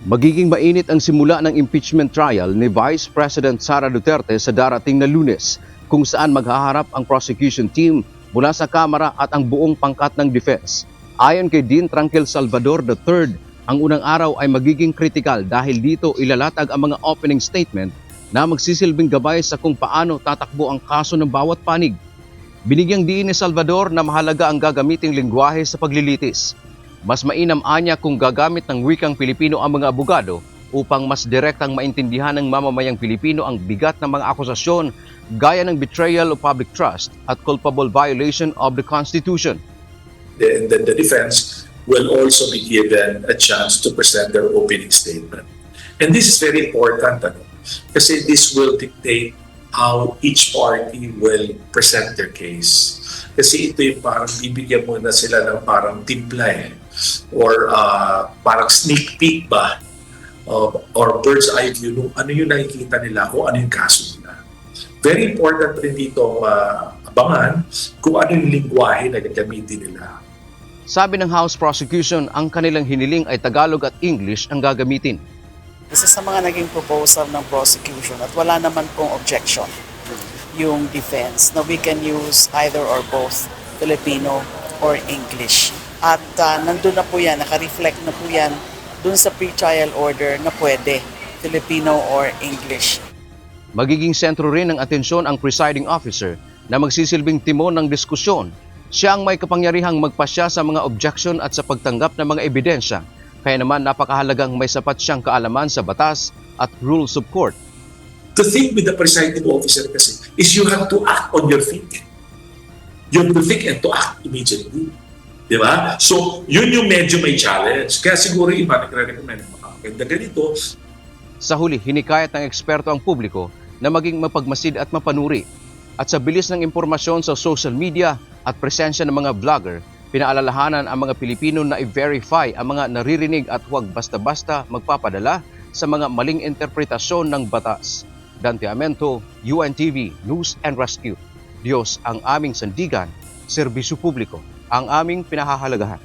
Magiging mainit ang simula ng impeachment trial ni Vice President Sara Duterte sa darating na Lunes, kung saan maghaharap ang prosecution team mula sa Kamara at ang buong pangkat ng defense. Ayon kay Dean Tranquil Salvador III, ang unang araw ay magiging kritikal dahil dito ilalatag ang mga opening statement na magsisilbing gabay sa kung paano tatakbo ang kaso ng bawat panig. Binigyang diin ni Salvador na mahalaga ang gagamiting lengguwahe sa paglilitis. Mas mainam anya kung gagamit ng wikang Pilipino ang mga abogado upang mas direktang maintindihan ng mamamayang Pilipino ang bigat ng mga akusasyon gaya ng betrayal of public trust at culpable violation of the Constitution. And then the defense will also be given a chance to present their opening statement. And this is very important kasi this will dictate how each party will present their case. Kasi ito yung parang bibigyan mo na sila ng parang timpla or parang sneak peek ba or bird's eye view nung ano yung nakikita nila o ano yung kaso nila. Very important rin dito abangan kung ano yung lingwahe na gagamitin nila. Sabi ng House Prosecution, ang kanilang hiniling ay Tagalog at English ang gagamitin. Isa sa mga naging proposal ng prosecution at wala naman pong objection yung defense na we can use either or both Filipino or English. At nandun na po yan, naka-reflect na po yan dun sa pre-trial order na pwede Filipino or English. Magiging sentro rin ng atensyon ang presiding officer na magsisilbing timon ng diskusyon. Siya ang may kapangyarihang magpasya sa mga objection at sa pagtanggap ng mga ebidensya. Kaya naman napakahalagang may sapat siyang kaalaman sa batas at rules of court. The thing with the presiding officer kasi is you have to act on your feet. You have to think and to act immediately. Di ba? So, yun yung medyo may challenge. Kaya siguro iba nagre-recommend maganda ganito. Sa huli, hinikayat ng eksperto ang publiko na maging mapagmasid at mapanuri. At sa bilis ng impormasyon sa social media at presensya ng mga vlogger, pinaalalahanan ang mga Pilipino na i-verify ang mga naririnig at huwag basta-basta magpapadala sa mga maling interpretasyon ng batas. Dante Amento, UNTV News and Rescue. Diyos ang aming sandigan, serbisyo publiko ang aming pinahahalagahan.